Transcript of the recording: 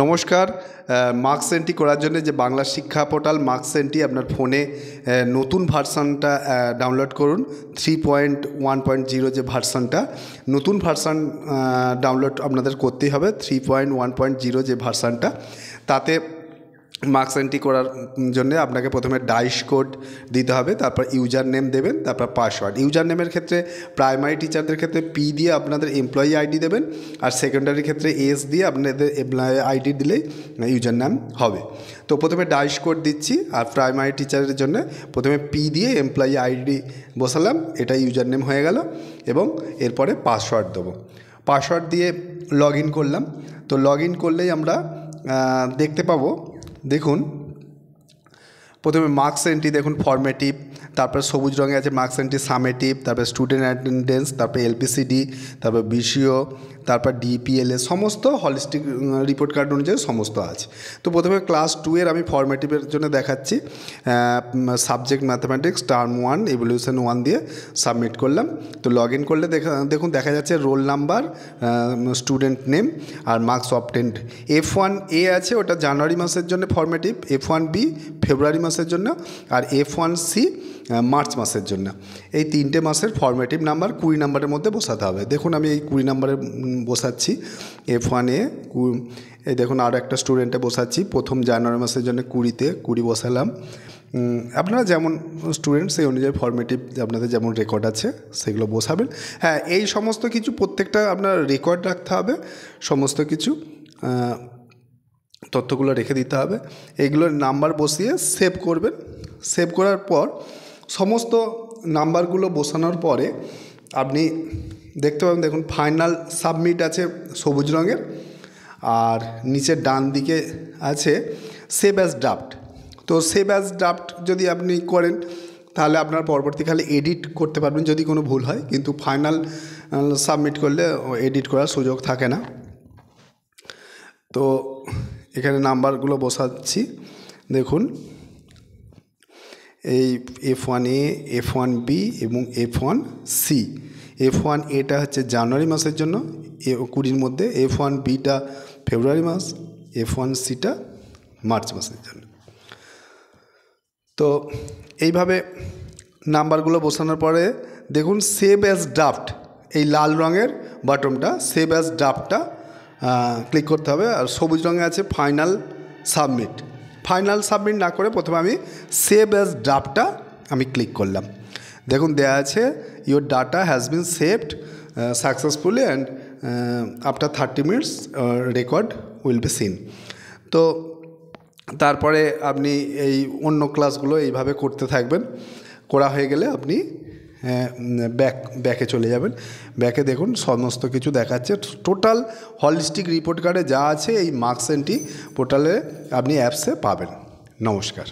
নমস্কার। Marks entry করার জন্য যে বাংলা শিক্ষা পোর্টাল মার্কস এন্ট্রি আপনার ফোনে নতুন ভার্সানটা ডাউনলোড করুন। 3.1.0 যে ভার্সানটা, নতুন ভার্সান ডাউনলোড আপনাদের করতেই হবে। 3.1.0 যে ভার্সানটা, তাতে মার্কস এন্ট্রি করার জন্য আপনাকে প্রথমে ডাইস কোড দিতে হবে, তারপর ইউজার নেম দেবেন, তারপর পাসওয়ার্ড। ইউজার নেমের ক্ষেত্রে প্রাইমারি টিচারদের ক্ষেত্রে পি দিয়ে আপনাদের এমপ্লয়ি আইডি দেবেন, আর সেকেন্ডারির ক্ষেত্রে এস দিয়ে আপনাদের এমপ্লয়ি আইডি দিলেই ইউজার নেম হবে। তো প্রথমে ডাইস কোড দিচ্ছি, আর প্রাইমারি টিচারের জন্য প্রথমে পি দিয়ে এমপ্লয়ি আইডি বসালাম, এটা ইউজার নেম হয়ে গেল, এবং এরপরে পাসওয়ার্ড দেবো। পাসওয়ার্ড দিয়ে লগ ইন করলাম। তো লগ ইন করলেই আমরা দেখতে পাবো, দেখুন প্রথমে মার্কস এন্ট্রি, দেখুন ফর্মেটিভ, তারপর সবুজ রঙে আছে মার্কস এন্ট্রি সামেটিভ, তারপর স্টুডেন্ট অ্যাটেন্ডেন্স, তারপর এলপিসিডি, তারপর বিসিও, তারপর ডিপিএলএ, সমস্ত হলিস্টিক রিপোর্ট কার্ড অনুযায়ী সমস্ত আছে। তো প্রথমে ক্লাস 2 এর আমি ফর্মেটিভের জন্য দেখাচ্ছি। সাবজেক্ট ম্যাথামেটিক্স টার্ম 1 এভলিউশন 1 দিয়ে সাবমিট করলাম। তো লগ ইন করলে দেখুন দেখা যাচ্ছে রোল নাম্বার, স্টুডেন্ট নেম আর মার্কস অবটেন্ড। F1A আছে, ওটা জানুয়ারি মাসের জন্য ফর্মেটিভ, F1B ফেব্রুয়ারি মাসের জন্য, আর F1C মার্চ মাসের জন্য। এই 3টে মাসের ফর্মেটিভ নাম্বার 20 নাম্বারের মধ্যে বসাতে হবে। দেখুন আমি এই 20 নাম্বারে বসাচ্ছি F1A। এই দেখুন আর একটা স্টুডেন্টে বসাচ্ছি, প্রথম জানুয়ারি মাসের জন্য 20তে 20 বসালাম। আপনারা যেমন স্টুডেন্ট সেই অনুযায়ী ফর্মেটিভ আপনাদের যেমন রেকর্ড আছে সেগুলো বসাবেন। হ্যাঁ, এই সমস্ত কিছু প্রত্যেকটা আপনার রেকর্ড রাখতে হবে, সমস্ত কিছু তথ্যগুলো রেখে দিতে হবে। এইগুলোর নাম্বার বসিয়ে সেভ করবেন। সেভ করার পর সমস্ত নাম্বারগুলো বসানোর পরে আপনি দেখতে পাবেন, দেখুন ফাইনাল সাবমিট আছে সবুজ রঙের, আর নিচের ডান দিকে আছে সেভ অ্যাজ ড্রাফট। তো সেভ অ্যাজ ড্রাফট যদি আপনি করেন তাহলে আপনার পরবর্তীকালে এডিট করতে পারবেন যদি কোনো ভুল হয়, কিন্তু ফাইনাল সাবমিট করলে এডিট করার সুযোগ থাকে না। তো এখানে নাম্বারগুলো বসাচ্ছি, দেখুন এই F1A, F1B এবং F1C। F1Aটা হচ্ছে জানুয়ারি মাসের জন্য 20-র মধ্যে, F1Bটা ফেব্রুয়ারি মাস, F1Cটা মার্চ মাসের জন্য। তো এইভাবে নাম্বারগুলো বসানোর পরে দেখুন সেভ অ্যাজ ড্রাফট, এই লাল রঙের বাটনটা সেভ অ্যাজ ড্রাফটটা ক্লিক করতে হবে, আর সবুজ রঙে আছে ফাইনাল সাবমিট। ফাইনাল সাবমিট না করে প্রথমে আমি সেভ অ্যাজ ড্রাফটটা আমি ক্লিক করলাম। দেখুন দেয়া আছে your data has been saved successfully and after 30 minutes record will be seen. তো তারপরে আপনি এই অন্য ক্লাসগুলো এইভাবে করতে থাকবেন। করা হয়ে গেলে আপনি ব্যাকে চলে যাবেন। ব্যাকে দেখুন সমস্ত কিছু দেখাচ্ছে, টোটাল হলিস্টিক রিপোর্ট কার্ডে যা আছে এই মার্কস এন্ট্রি পোর্টালে আপনি অ্যাপসে পাবেন। নমস্কার।